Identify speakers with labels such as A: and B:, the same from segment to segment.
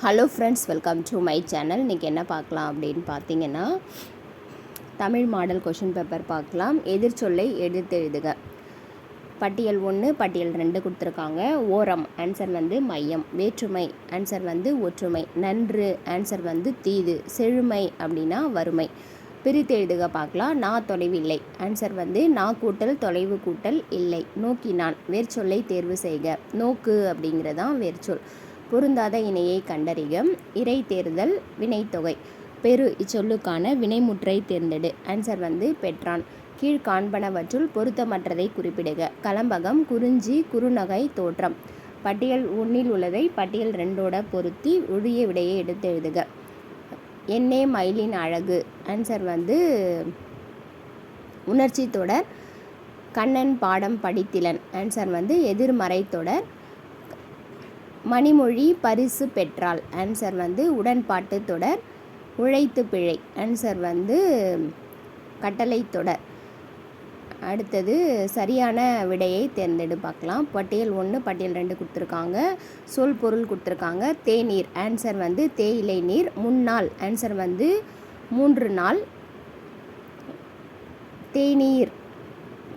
A: Hello friends, welcome to my channel. இன்றைக்கி என்ன பார்க்கலாம் அப்படின்னு பார்த்தீங்கன்னா, தமிழ் மாடல் கொஷின் பேப்பர் பார்க்கலாம். எதிர்ச்சொல்லை எடுத்து எழுதுக. பட்டியல் 1, பட்டியல் 2 கொடுத்துருக்காங்க. ஓரம் ஆன்சர் வந்து மையம். வேற்றுமை ஆன்சர் வந்து ஒற்றுமை. நன்று ஆன்சர் வந்து தீது. செழுமை அப்படின்னா வறுமை. பிரித்து எழுதுக பார்க்கலாம். நான் தொலைவில்லை ஆன்சர் வந்து நான் கூட்டல் தொலைவு கூட்டல் இல்லை. நோக்கினான் வேர்ச்சொல்லை தேர்வு செய்க. நோக்கு அப்படிங்கிறதான் வேர்ச்சொல். பொருந்தாத இணையை கண்டறிக. இறை தேர்தல் வினைத்தொகை. பெரு இச்சொல்லுக்கான வினைமுற்றை தேர்ந்தெடு. ஆன்சர் வந்து பெற்றான். கீழ்காண்பனவற்றுள் பொருத்தமற்றதை குறிப்பிடுக. கலம்பகம், குறிஞ்சி, குறுநகை, தோற்றம். பட்டியல் 1 உள்ளதை பட்டியல் 2 பொருத்தி உரிய விடையை எடுத்து எழுதுக. என்னே மயிலின் அழகு ஆன்சர் வந்து உணர்ச்சி தொடர். கண்ணன் பாடம் படித்திலன் ஆன்சர் வந்து எதிர்மறை தொடர். மணிமொழி பரிசு பெற்றாள் ஆன்சர் வந்து உடன்பாட்டு தொடர். உழைத்து பிழை ஆன்சர் வந்து கட்டளை தொடர். அடுத்தது சரியான விடையை தேர்ந்தெடு பார்க்கலாம். பட்டியல் 1 பட்டியல் 2 கொடுத்துருக்காங்க. சொல் பொருள் கொடுத்துருக்காங்க. தேநீர் ஆன்சர் வந்து தேயிலை நீர். முன்னாள் ஆன்சர் வந்து 3 நாள். தேநீர்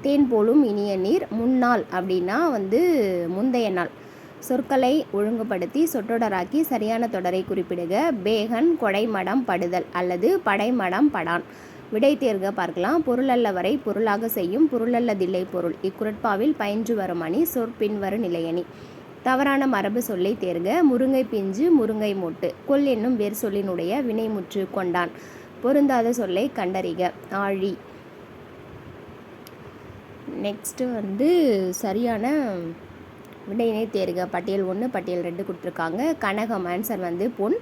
A: தேன் போலும் இனிய நீர். முன்னாள் அப்படின்னா வந்து முந்தைய நாள். சொற்களை ஒழுங்குபடுத்தி சொற்றொடராக்கி சரியான தொடரை குறிப்பிடுக. பேகன் கொடைமடம் படுதல் அல்லது படைமடம் படான். விடை தேர்க பார்க்கலாம். பொருளல்ல வரை பொருளாக செய்யும் பொருளல்லதில்லை பொருள். இக்குறட்பாவில் பயின்று வரும் அணி சொற்பின்வரு நிலையணி. தவறான மரபு சொல்லை தேர்க. முருங்கை பிஞ்சு முருங்கை மொட்டு. கொல் என்னும் வேர் சொல்லினுடைய வினைமுற்று கொண்டான். பொருந்தாத சொல்லை கண்டறிக. ஆழி. நெக்ஸ்ட்டு வந்து சரியான விடையினை தேர்க. பட்டியல் 1 பட்டியல் 2 கொடுத்துருக்காங்க. கனகம் ஆன்சர் வந்து பொன்.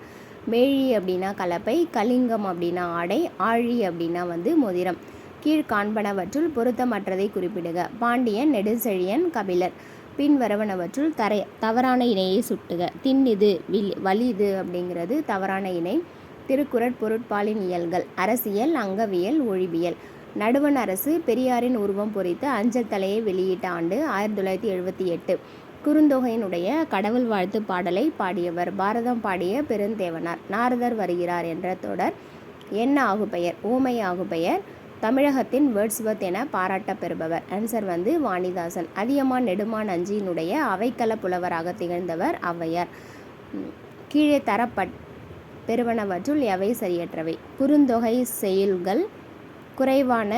A: மேழி அப்படின்னா கலப்பை. கலிங்கம் அப்படின்னா ஆடை. ஆழி அப்படின்னா வந்து மோதிரம். கீழ்காண்பனவற்றுள் பொருத்தமற்றதை குறிப்பிடுக. பாண்டியன், நெடுஞ்செழியன், கபிலர். பின்வருவனவற்றுள் தவறான இணையை சுட்டுக. தின்னிது வலிது அப்படிங்கிறது தவறான இணை. திருக்குறட் பொருட்பாலின் இயல்கள். அரசியல், அங்கவியல், ஒழிபியல். நடுவண் அரசு பெரியாரின் உருவம் பொறித்த அஞ்சல் தலையை வெளியிட்ட ஆண்டு 1978. குறுந்தொகையினுடைய கடவுள் வாழ்த்து பாடலை பாடியவர் பாரதம் பாடிய பெருந்தேவனார். நாரதர் வருகிறார் என்ற தொடர் என்ன ஆகுபெயர்? ஊமை ஆகுபெயர். தமிழகத்தின் வேர்ட்ஸ்வர்த் என பாராட்ட பெறுபவர் ஆன்சர் வந்து வாணிதாசன். அதியமான் நெடுமான் அஞ்சியினுடைய அவைக்கள புலவராக திகழ்ந்தவர் ஔவையார். கீழே பெறுவனவற்றுள் எவை சரியற்றவை? குறுந்தொகை செயல்கள் குறைவான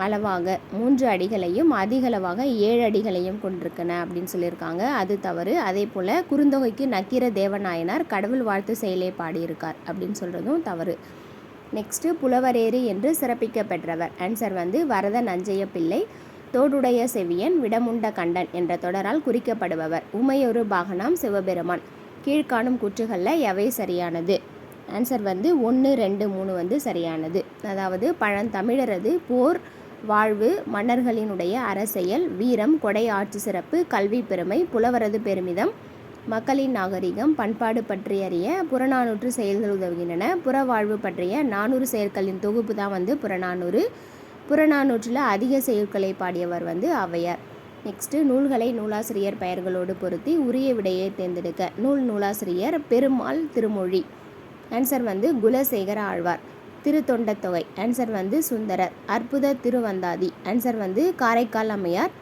A: அளவாக 3 அடிகளையும் அதிகளவாக 7 அடிகளையும் கொண்டிருக்கன அப்படின்னு சொல்லியிருக்காங்க. அது தவறு. அதே போல் குறுந்தொகைக்கு நக்கீர தேவநாயனார் கடவுள் வாழ்த்து செயலை பாடியிருக்கார் அப்படின்னு சொல்கிறதும் தவறு. நெக்ஸ்ட்டு புலவரேறு என்று சிறப்பிக்க பெற்றவர் ஆன்சர் வந்து வரத நஞ்சைய பிள்ளை. தோடுடைய செவியன் விடமுண்ட கண்டன் என்ற தொடரால் குறிக்கப்படுபவர் உமையொரு பாகனாம் சிவபெருமான். கீழ்காணும் கூற்றுகளில் எவை சரியானது? ஆன்சர் வந்து 1, 2, 3 வந்து சரியானது. அதாவது பழந்தமிழரது போர் வாழ்வு, மன்னர்களினுடைய அரசியல், வீரம், கொடை ஆட்சி சிறப்பு, கல்வி பெருமை, புலவரது பெருமிதம், மக்களின் நாகரிகம், பண்பாடு பற்றி அறிய புறநானூற்று செயல்கள் உதவுகின்றன. புறவாழ்வு பற்றிய 400 செயற்களின் தொகுப்பு தான் வந்து புறநானூறு. புறநானூற்றில் அதிக செயற்களை பாடியவர் வந்து ஔவையார். நெக்ஸ்ட்டு நூல்களை நூலாசிரியர் பெயர்களோடு பொருத்தி உரிய விடையை தேர்ந்தெடுக்க. நூலாசிரியர் பெருமாள் திருமொழி ஆன்சர் வந்து குலசேகர ஆழ்வார். திருத்தொண்டத்தொகை ஆன்சர் வந்து சுந்தரர். அற்புத திருவந்தாதி ஆன்சர் வந்து காரைக்கால் அம்மையார்.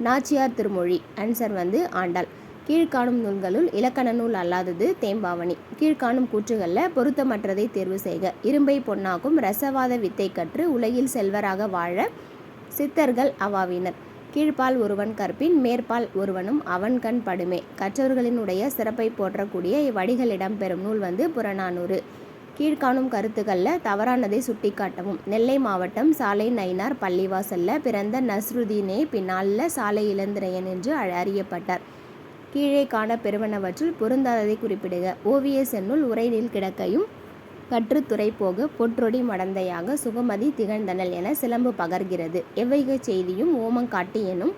A: நாச்சியார் திருமொழி ஆன்சர் வந்து ஆண்டாள். கீழ்காணும் நூல்களுள் இலக்கண நூல் அல்லாதது தேம்பாவணி. கீழ்காணும் கூற்றுகளில் பொருத்தமற்றதை தேர்வு செய்க. இரும்பை பொன்னாக்கும் ரசவாத வித்தை கற்று உலகில் செல்வராக வாழ சித்தர்கள் அவாவினர். கீழ்ப்பால் ஒருவன் கற்பின் மேற்பால் ஒருவனும் அவன் கண் படுமே. கற்றவர்களினுடைய சிறப்பை போற்றக்கூடிய இவ்வடிகள் இடம்பெறும் நூல் வந்து புறநானூறு. கீழ்காணும் கருத்துக்களில் தவறானதை சுட்டிக்காட்டவும். நெல்லை மாவட்டம் சாலை நயினார் பள்ளிவாசல்ல பிறந்த நஸ்ருதீனே பின்னாளில் சாலை இளந்திரையன் என்று அறியப்பட்டார். கீழே காண பெறுவனவற்றுள் பொருந்தாததை குறிப்பிடுக. ஓவிய சென்னுள் உரைநீள் கிடக்கையும் கற்றுத்துறை போக பொற்றொடி மடந்தையாக சுகமதி திகழ்ந்தனல் என சிலம்பு பகர்கிறது. எவ்வைகை செய்தியும் ஓமங்காட்டி எனும்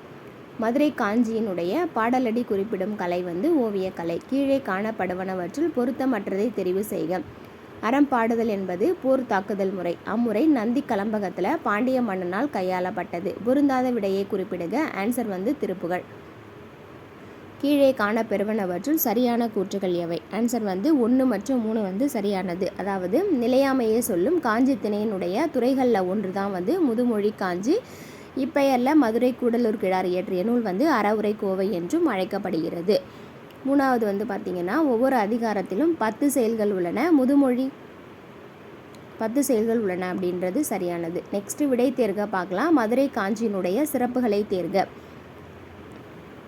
A: மதுரை காஞ்சியினுடைய பாடலடி குறிப்பிடும் கலை வந்து ஓவியக்கலை. கீழே காணப்படுவனவற்றுள் பொருத்தமற்றதை தெரிவு செய்க. அறம் பாடுதல் என்பது போர் தாக்குதல் முறை. அம்முறை நந்தி கலம்பகத்தில் பாண்டிய மன்னனால் கையாளப்பட்டது. பொருந்தாத விடையை குறிப்பிடுக. ஆன்சர் வந்து திருப்புகழ். கீழே காணப்பெறுவனவற்றுள் சரியான கூற்றுகள் எவை? ஆன்சர் வந்து 1 மற்றும் 3 வந்து சரியானது. அதாவது நிலையாமையை சொல்லும் காஞ்சி திணையினுடைய துறைகளில் ஒன்று தான் வந்து முதுமொழி காஞ்சி. இப்பெயரில் மதுரை கூடலூர் கிழார் இயற்றிய நூல் வந்து அறவுரை கோவை என்றும் அழைக்கப்படுகிறது. 3வது வந்து பார்த்திங்கன்னா ஒவ்வொரு அதிகாரத்திலும் 10 செயல்கள் உள்ளன. முதுமொழி 10 செயல்கள் உள்ளன அப்படின்றது சரியானது. நெக்ஸ்ட்டு விடை தேர்க பார்க்கலாம். மதுரை காஞ்சியினுடைய சிறப்புகளை தேர்க.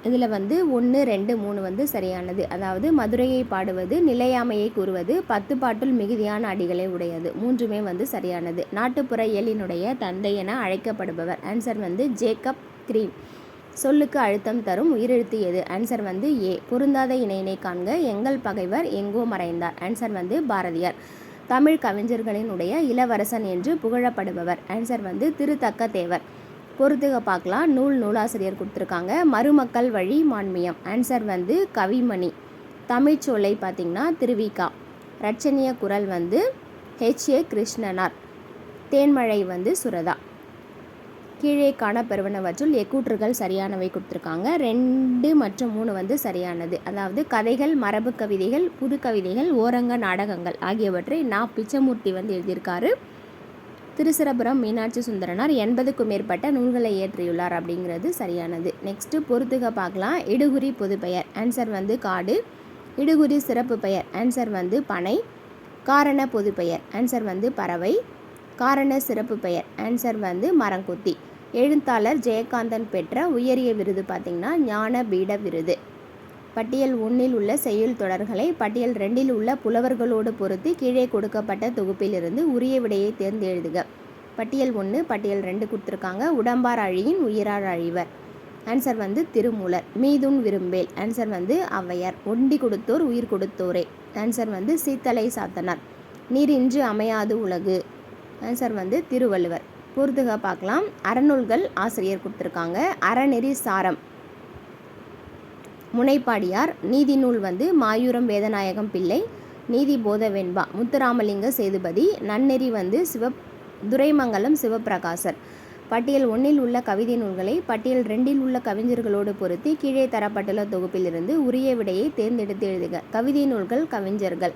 A: இதில் வந்து 1, 2, 3 வந்து சரியானது. அதாவது மதுரையை பாடுவது, நிலையாமையை கூறுவது, 10 பாட்டுள் மிகுதியான அடிகளை உடையது. 3மே வந்து சரியானது. நாட்டுப்புற இயலினுடைய தந்தை என அழைக்கப்படுபவர். ஆன்சர் வந்து ஜேக்கப் கிரீம். சொல்லுக்கு அழுத்தம் தரும் உயிரெழுத்து எது? ஆன்சர் வந்து ஏ. பொருந்தாத இணையினை காண்க. எங்கள் பகைவர் எங்கோ மறைந்தார். ஆன்சர் வந்து பாரதியார். தமிழ் கவிஞர்களினுடைய இளவரசன் என்று புகழப்படுபவர். ஆன்சர் வந்து திருத்தக்க தேவர். பொறுத்துக பார்க்கலாம். நூலாசிரியர் கொடுத்துருக்காங்க. மருமக்கள் வழி மான்மியம். ஆன்சர் வந்து கவிமணி. தமிழ்ச்சோலை பார்த்திங்கன்னா திருவிகா. ரட்சணிய குரல் வந்து H.A. கிருஷ்ணனார். தேன்மழை வந்து சுரதா. கீழே காணப்பெறுவனவற்றுள் எக்கூற்றுகள் சரியானவை கொடுத்துருக்காங்க. 2 மற்றும் 3 வந்து சரியானது. அதாவது கதைகள், மரபு கவிதைகள், புது கவிதைகள், ஓரங்க நாடகங்கள் ஆகியவற்றை பிச்சமூர்த்தி வந்து எழுதியிருக்காரு. திருச்சிராப்பள்ளி மீனாட்சி சுந்தரனார் 80க்கும் மேற்பட்ட நூல்களை இயற்றியுள்ளார் அப்படிங்கிறது சரியானது. நெக்ஸ்ட்டு பொறுத்துக பார்க்கலாம். இடுகுறி பொதுப்பெயர். ஆன்சர் வந்து காடு. இடுகுறி சிறப்பு பெயர். ஆன்சர் வந்து பனை. காரண பொதுப்பெயர். ஆன்சர் வந்து பறவை. காரண சிறப்பு பெயர். ஆன்சர் வந்து மரங்கொத்தி. எழுத்தாளர் ஜெயகாந்தன் பெற்ற உயரிய விருது பார்த்திங்கன்னா ஞானபீட விருது. பட்டியல் 1 உள்ள செய்யுள் தொடர்களை பட்டியல் 2 உள்ள புலவர்களோடு பொருத்தி கீழே கொடுக்கப்பட்ட தொகுப்பிலிருந்து உரிய விடையை தேர்ந்து எழுதுக. பட்டியல் 1, பட்டியல் 2 கொடுத்துருக்காங்க. உடம்பார் அழியின் உயிரார் அழிவர். ஆன்சர் வந்து திருமூலர். மீதுன் விரும்பேல். ஆன்சர் வந்து ஔவையார். ஒண்டி கொடுத்தோர் உயிர் கொடுத்தோரே. ஆன்சர் வந்து சீத்தலை சாத்தனார். நீரின்றி அமையாது உலகு. ஆன்சர் வந்து திருவள்ளுவர். பொறுத்துக பார்க்கலாம். அறநூல்கள் ஆசிரியர் கொடுத்துருக்காங்க. அறநெறி சாரம் முனைப்பாடியார். நீதி நூல் வந்து மாயூரம் வேதநாயகம் பிள்ளை. நீதி போத வெண்பா முத்துராமலிங்க சேதுபதி. நன்னெறி வந்து துரைமங்கலம் சிவபிரகாசர். பட்டியல் 1 உள்ள கவிதை நூல்களை பட்டியல் 2 உள்ள கவிஞர்களோடு பொருத்தி கீழே தரப்பட்டுள்ள தொகுப்பிலிருந்து உரிய விடையை தேர்ந்தெடுத்து எழுதுக. கவிதை நூல்கள் கவிஞர்கள்.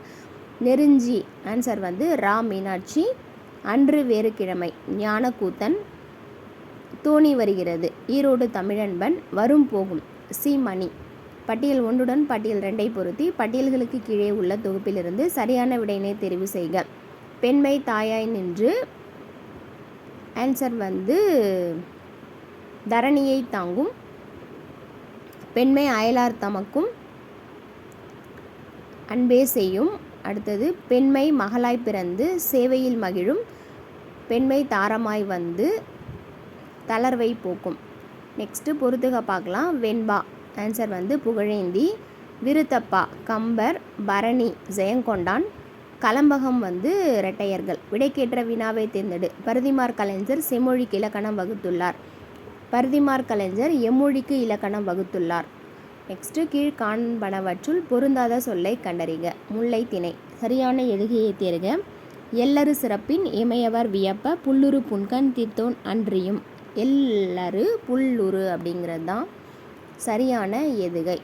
A: நெருஞ்சி. ஆன்சர் வந்து ரா மீனாட்சி. அன்று வேறு கிழமை ஞானக்கூத்தன். தோணி வருகிறது ஈரோடு தமிழன்பன். வரும் போகும் சி மணி. பட்டியல் 1 பட்டியல் 2 பொருத்தி பட்டியல்களுக்கு கீழே உள்ள தொகுப்பிலிருந்து சரியான விடையினை தெரிவு செய்க. பெண்மை தாயாய் நின்று. ஆன்சர் வந்து தரணியை தாங்கும். பெண்மை அயலார் தமக்கும் அன்பே செய்யும். அடுத்தது பெண்மை மகளாய் பிறந்து சேவையில் மகிழும். பெண்மை தாரமாய் வந்து தளர்வை போக்கும். நெக்ஸ்ட்டு பொறுத்துக பார்க்கலாம். வெண்பா. ஆன்சர் வந்து புகழேந்தி. விருத்தப்பா கம்பர். பரணி ஜெயங்கொண்டான். கலம்பகம் வந்து இரட்டையர்கள். விடைக்கேற்ற வினாவை தேர்ந்தெடு. பரிதிமார் கலைஞர் செம்மொழிக்கு இலக்கணம் வகுத்துள்ளார். பரிதிமார் கலைஞர் எம்மொழிக்கு இலக்கணம் வகுத்துள்ளார். நெக்ஸ்ட்டு கீழ்காண்பனவற்றுள் பொருந்தாத சொல்லை கண்டறிக. முல்லை திணை. சரியான எதுகையை தேர்க. எல்லரு சிறப்பின் இமையவர் வியப்ப புல்லுரு புன்கண் தீர்த்தோன் அன்றியும். எல்லரு புல்லுரு அப்படிங்கிறது தான் சரியான எதுகை.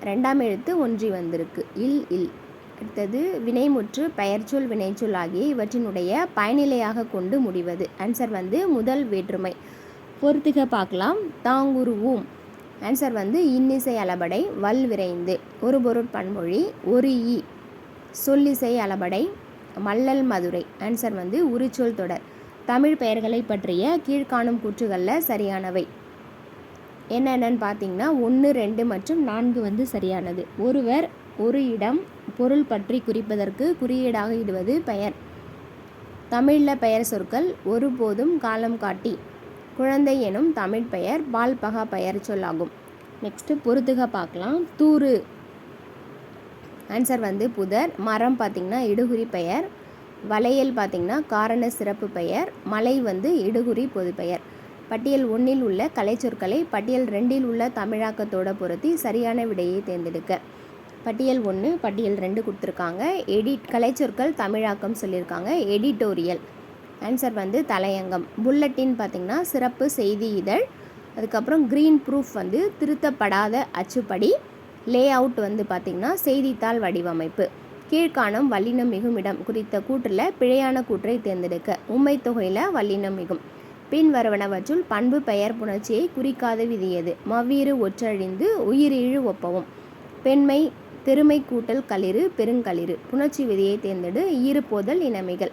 A: 2ஆம் எழுத்து ஒன்றி வந்திருக்கு. இல். அடுத்தது வினைமுற்று பெயர்ச்சொல் வினைச்சொல் ஆகிய இவற்றினுடைய பயனிலையாக கொண்டு முடிவது. ஆன்சர் வந்து முதல் வேற்றுமை. பொறுத்துக பார்க்கலாம். தாங்குருவும். ஆன்சர் வந்து இன்னிசை அளபடை. வல் விரைந்து. ஒரு பொருட்பன்மொழி. ஒரு ஈ. சொல்லிசை அளபடை. மல்லல் மதுரை. ஆன்சர் வந்து உரிச்சொல் தொடர். தமிழ் பெயர்களை பற்றிய கீழ்காணும் கூற்றுகளில் சரியானவை என்னென்னு பார்த்தீங்கன்னா 1, 2 மற்றும் 4 வந்து சரியானது. ஒருவர் ஒரு இடம் பொருள் பற்றி குறிப்பதற்கு குறியீடாக இடுவது பெயர். தமிழில் பெயர் சொற்கள் ஒருபோதும் காலம் காட்டி. குழந்தை எனும் தமிழ் பெயர் பால்பகா பெயர் சொல்லாகும். நெக்ஸ்ட்டு பொறுத்துக பார்க்கலாம். தூறு. ஆன்சர் வந்து புதர். மரம் பார்த்திங்கன்னா இடுகுறி பெயர். வளையல் பார்த்திங்கன்னா காரண சிறப்பு பெயர். மலை வந்து இடுகுறி பொது பெயர். பட்டியல் 1 உள்ள கலைச்சொற்களை பட்டியல் 2 உள்ள தமிழாக்கத்தோடு பொருத்தி சரியான விடையை தேர்ந்தெடுக்க. பட்டியல் 1 பட்டியல் 2 கொடுத்துருக்காங்க. கலைச்சொற்கள் தமிழாக்கம் சொல்லியிருக்காங்க. எடிட்டோரியல். ஆன்சர் வந்து தலையங்கம். புல்லட்டின் பார்த்திங்கன்னா சிறப்பு செய்தி இதழ். அதுக்கப்புறம் க்ரீன் ப்ரூஃப் வந்து திருத்தப்படாத அச்சுப்படி. லே அவுட் வந்து பார்த்திங்கன்னா செய்தித்தாள் வடிவமைப்பு. கீழ்காணும் வல்லினம் மிகுமிடம் குறித்த கூற்றில் பிழையான கூற்றை தேர்ந்தெடுக்க. உம்மை தொகையில் வல்லினம் மிகும். பின் வருவனவற்றுள் பண்பு பெயர் புணர்ச்சியை குறிக்காத விதியது. மவ்வீறு ஒற்றழிந்து உயிரிழு ஒப்பவும். பெண்மை தெருமை கூட்டல் களிறு பெருங்களிறு. புணர்ச்சி விதியை தேர்ந்தெடு. ஈறு போதல் இனமிகள்.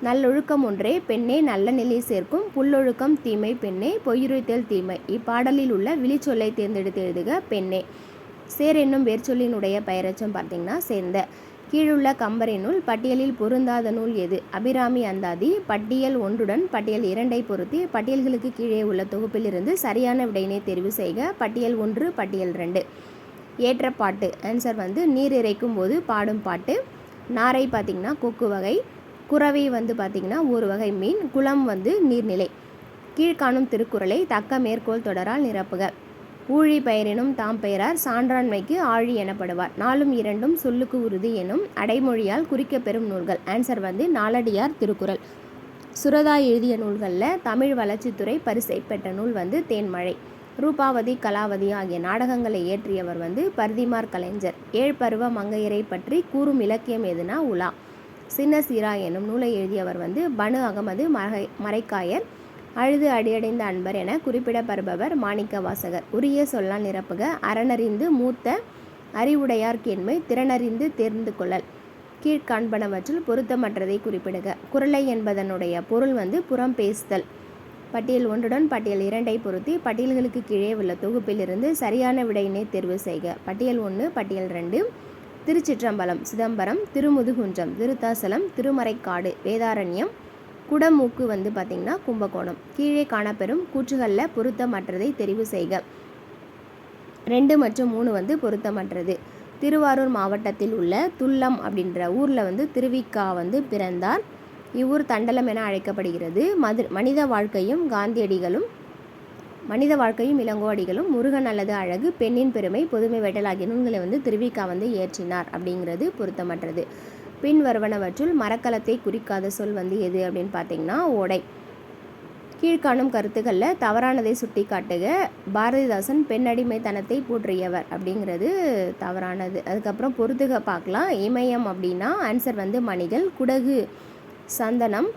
A: நல்லொழுக்கம் ஒன்றே பெண்ணே நல்ல நிலை சேர்க்கும். புல்லொழுக்கம் தீமை பெண்ணே பொய்யுரைத்தல் தீமை. இப்பாடலில் உள்ள விழிச்சொல்லை தேர்ந்தெடுத்து எழுதுக. பெண்ணே. சேர் என்னும் வேர்ச்சொல்லினுடைய பெயரச்சம் பார்த்திங்கன்னா சேர்ந்த. கீழுள்ள கம்பரினுள் பட்டியலில் பொருந்தாத நூல் எது? அபிராமி அந்தாதி. பட்டியல் 1 பட்டியல் 2 பொருத்தி பட்டியல்களுக்கு கீழே உள்ள தொகுப்பிலிருந்து சரியான விடையினை தெரிவு செய்க. பட்டியல் 1 பட்டியல் 2. ஏற்ற பாட்டு. ஆன்சர் வந்து நீர் இறைக்கும் போது பாடும் பாட்டு. நாரை பார்த்திங்கன்னா கொக்கு வகை. குறவை வந்து பார்த்திங்கன்னா ஒரு வகை மீன். குளம் வந்து நீர்நிலை. கீழ்காணும் திருக்குறளை தக்க மேற்கோள் தொடரால் நிரப்புக. ஊழி பெயரினும் தாம் பெயரார் சான்றாண்மைக்கு ஆழி எனப்படுவார். 4ம் 2ம் சொல்லுக்கு உறுதி எனும் அடைமொழியால் குறிக்கப் பெறும் நூல்கள். ஆன்சர் வந்து நாலடியார் திருக்குறள். சுரதா எழுதிய நூல்களில் தமிழ் வளர்ச்சித்துறை பரிசை பெற்ற நூல் வந்து தேன்மழை. ரூபாவதி கலாவதி ஆகிய நாடகங்களை இயற்றியவர் வந்து பர்திமார் கலைஞர். 7 பருவ மங்கையரை பற்றி கூறும் இலக்கியம் எதுனா உலா. சின்ன சீரா எனும் நூலை எழுதியவர் வந்து பனு அகமது மரைக்காயர். அழுது அடியடைந்த அன்பர் என குறிப்பிடப்படுபவர் மாணிக்க வாசகர். உரிய சொல்லால் நிரப்புக. அறனறிந்து மூத்த அறிவுடையார் கேண்மை திறனறிந்து தேர்ந்து கொள்ளல். கீழ்காண்பனவற்றில் பொருத்தமற்றதை குறிப்பிடுக. குறளை என்பதனுடைய பொருள் வந்து புறம் பேசுதல். பட்டியல் 1 பட்டியல் 2 பொருத்தி பட்டியல்களுக்கு கீழே உள்ள தொகுப்பிலிருந்து சரியான விடையினை தேர்வு செய்க. பட்டியல் 1 பட்டியல் 2. திருச்சிற்றம்பலம் சிதம்பரம். திருமுதுகுன்றம் திருத்தாசலம் திருமறைக்காடு வேதாரண்யம். குடமூக்கு வந்து பார்த்திங்கன்னா கும்பகோணம். கீழே காணப்பெறும் கூற்றுகளில் பொருத்தமற்றதை தெரிவு செய்க. 2 மற்றும் 3 வந்து பொருத்தமற்றது. திருவாரூர் மாவட்டத்தில் உள்ள துல்லம் அப்படின்ற ஊரில் வந்து திருவிக்கா வந்து பிறந்தார். இவ்வூர் தண்டலம் என அழைக்கப்படுகிறது. மனித வாழ்க்கையும் இளங்கோ அடிகளும் முருகன் அல்லது அழகு பெண்ணின் பெருமை பொதுமை வேட்டல் ஆகிய நூல்களை வந்து திருவிக்கா வந்து இயற்றினார் அப்படிங்கிறது பொருத்தமற்றது. பின் வருவனவற்றுள் மரக்கலத்தை குறிக்காத சொல் வந்து எது அப்படின்னு பார்த்தீங்கன்னா ஓடை. கீழ்காணும் கருத்துக்களில் தவறானதை சுட்டி காட்டுக. பாரதிதாசன் பெண்ணடிமைத்தனத்தை போற்றியவர் அப்படிங்கிறது தவறானது. அதுக்கப்புறம் பொறுத்துக பார்க்கலாம். இமயம் அப்படின்னா ஆன்சர் வந்து மணிகள். குடகு சந்தனம்.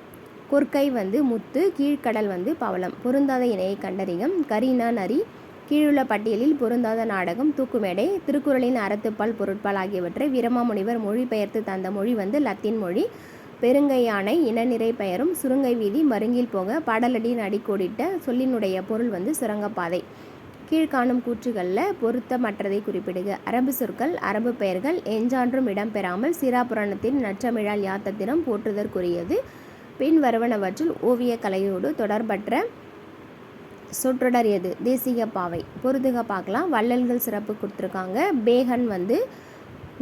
A: கொற்கை வந்து முத்து. கீழ்கடல் வந்து பவளம். பொருந்தாத இணையை கண்டறிகம். கரீனா நரி. கீழுள்ள பட்டியலில் பொருந்தாத நாடகம் தூக்குமேடை. திருக்குறளின் அறத்துப்பால் பொருட்பால் ஆகியவற்றை வீரமாமுனிவர் மொழிபெயர்த்து தந்த மொழி வந்து லத்தீன் மொழி. பெருங்கை யானை இனநிறை பெயரும் சுருங்கை வீதி மருங்கில் போக பாடலடியின் அடிக்கோடிட்ட சொல்லினுடைய பொருள் வந்து சுரங்கப்பாதை. கீழ்காணும் கூற்றுகளில் பொருத்தமற்றதை குறிப்பிடுக. அரபு சொற்கள் அரபு பெயர்கள் எஞ்சான்றும் இடம்பெறாமல் சிராபுராணத்தின் நற்றமிழால் யாத்தத்தினம் போற்றுதற்குரியது. பின் வருவனவற்றுள் ஓவிய கலையோடு தொடர்பற்ற சொற்றொடர் எது? தேசிக பாவை. பொருத்துக பார்க்கலாம். வள்ளல்கள் சிறப்பு கொடுத்துருக்காங்க. பேகன் வந்து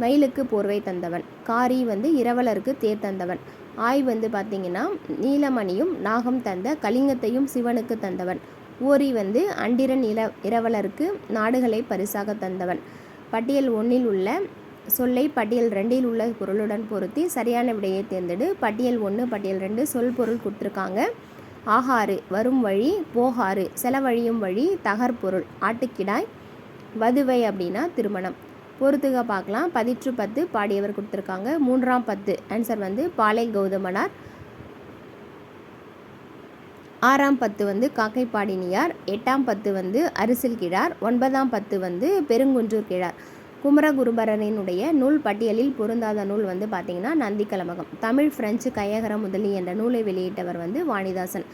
A: மயிலுக்கு போர்வை தந்தவன். காரி வந்து இரவலருக்கு தேர் தந்தவன். ஆய் வந்து பார்த்திங்கன்னா நீலமணியும் நாகம் தந்த கலிங்கத்தையும் சிவனுக்கு தந்தவன். ஓரி வந்து அண்டிரன் இரவலருக்கு நாடுகளை பரிசாக தந்தவன். பட்டியல் 1 உள்ள சொல்லை பட்டியல் 2 உள்ள பொருளுடன் பொருத்தி சரியான விடையை தேர்ந்தெடு. பட்டியல் 1 பட்டியல் 2 சொல் பொருள் கொடுத்துருக்காங்க. ஆகாறு வரும் வழி. போகாறு செலவழியும் வழி. தகர்பொருள் ஆட்டுக்கிடாய். வதுவை அப்படின்னா திருமணம். பொறுத்துக பார்க்கலாம். 10 பாடியவர் கொடுத்துருக்காங்க. 3ஆம் 10 ஆன்சர் வந்து பாலை கௌதமனார். 6ஆம் 10 வந்து காக்கைப்பாடினியார். 8ஆம் 10 வந்து அரிசில் கிழார். 9ஆம் 10 வந்து பெருங்குன்றூர் கிழார். குமரகுருபரனினுடைய நூல் பட்டியலில் பொருந்தாத நூல் வந்து பார்த்திங்கன்னா நந்தி கலமகம். தமிழ் பிரெஞ்சு கையகரம் முதலி என்ற நூலை வெளியிட்டவர் வந்து வாணிதாசன்.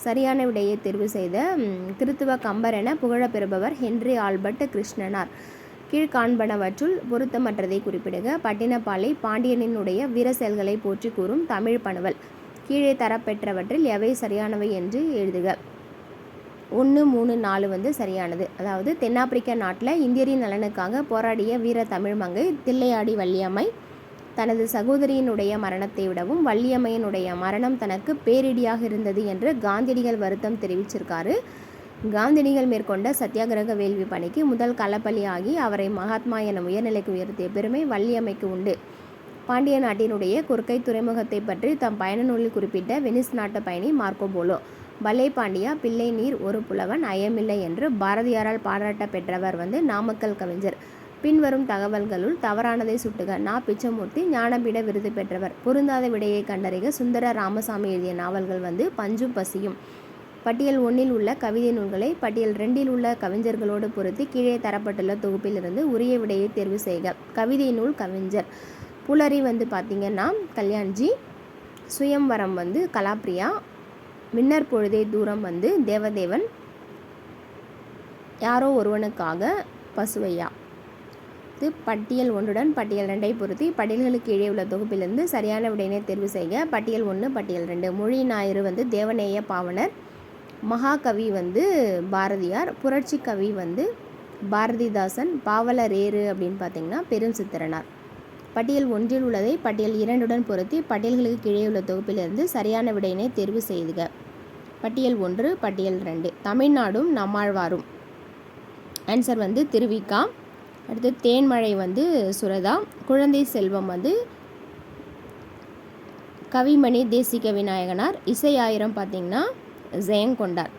A: சரியான விடையை தேர்வு செய்த கிறித்துவ கம்பர் என புகழப்பெறுபவர் ஹென்றி ஆல்பர்ட் கிருஷ்ணனார். கீழ்காண்பனவற்றுள் பொருத்தமற்றதை குறிப்பிடுக. பட்டினப்பாலை பாண்டியனினுடைய வீர செயல்களை போற்றி கூறும் தமிழ் பணுவல். கீழே தரப்பெற்றவற்றில் எவை சரியானவை என்று எழுதுக. 1, 3, 4 வந்து சரியானது. அதாவது தென்னாப்பிரிக்க நாட்டில் இந்தியரின் நலனுக்காக போராடிய வீர தமிழ் மங்கை தில்லையாடி வள்ளியம்மை தனது சகோதரியினுடைய மரணத்தை விடவும் வள்ளியம்மையினுடைய மரணம் தனக்கு பேரிடியாக இருந்தது என்று காந்தியடிகள் வருத்தம் தெரிவிச்சிருக்காரு. காந்தியடிகள் மேற்கொண்ட சத்தியாகிரக வேள்வி பணிக்கு முதல் களப்பலி ஆகி அவரை மகாத்மா என உயர்நிலைக்கு உயர்த்திய பெருமை வள்ளியம்மைக்கு உண்டு. பாண்டிய நாட்டினுடைய கொற்கை துறைமுகத்தை பற்றி தம் பயண நூலில் குறிப்பிட்ட வெனிஸ் நாட்டு பயணி மார்க்கோ போலோ. பலே பாண்டியா பிள்ளை நீர் ஒரு புலவன் ஐயமில்லை என்று பாரதியாரால் பாராட்ட பெற்றவர் வந்து நாமக்கல் கவிஞர். பின்வரும் தகவல்களுள் தவறானதை சுட்டுக. நா. பிச்சமூர்த்தி ஞானபீட விருது பெற்றவர். பொருந்தாத விடையை கண்டறிக. சுந்தர ராமசாமி எழுதிய நாவல்கள் வந்து பஞ்சும் பசியும். பட்டியல் 1 உள்ள கவிதை நூல்களை பட்டியல் 2 உள்ள கவிஞர்களோடு பொருத்தி கீழே தரப்பட்டுள்ள தொகுப்பிலிருந்து உரிய விடையை தேர்வு செய்க. கவிதை நூல் கவிஞர். புலரி வந்து பார்த்திங்கன்னா கல்யாண்ஜி. சுயம்வரம் வந்து கலாப்ரியா. மின்னர் பொழுதே தூரம் வந்து தேவதேவன். யாரோ ஒருவனுக்காக பசுவையா. இது பட்டியல் 1 பட்டியல் 2 பொருத்தி பட்டியல்களுக்கு கீழே உள்ள தொகுப்பிலிருந்து சரியான விடையினை தேர்வு செய்க. பட்டியல் 1 பட்டியல் 2. மொழி ஞாயிறு வந்து தேவநேய பாவனர். மகாகவி வந்து பாரதியார். புரட்சி கவி வந்து பாரதிதாசன். பாவலரேறு அப்படின்னு பார்த்திங்கன்னா பெருஞ்சித்திரனார். பட்டியல் 1 உள்ளதை பட்டியல் 2 பொருத்தி பட்டியல்களுக்கு கீழே உள்ள தொகுப்பிலிருந்து சரியான விடையினை தேர்வு செய்க. பட்டியல் 1 பட்டியல் 2. தமிழ்நாடும் நம்மாழ்வாரும். ஆன்சர் வந்து திருவிக்கா. அடுத்து தேன்மழை வந்து சுரதா. குழந்தை செல்வம் வந்து கவிமணி தேசிக விநாயகனார். இசை ஆயிரம் பார்த்திங்கன்னா ஜெயங்கொண்டார்.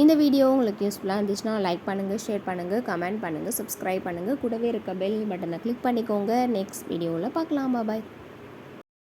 A: இந்த வீடியோ உங்களுக்கு யூஸ்ஃபுல்லாக இருந்துச்சுன்னா லைக் பண்ணுங்கள், ஷேர் பண்ணுங்கள், கமெண்ட் பண்ணுங்கள், சப்ஸ்கிரைப் பண்ணுங்கள். கூடவே இருக்க பெல் பட்டனை கிளிக் பண்ணிக்கோங்க. நெக்ஸ்ட் வீடியோவில் பார்க்கலாம். பாய்.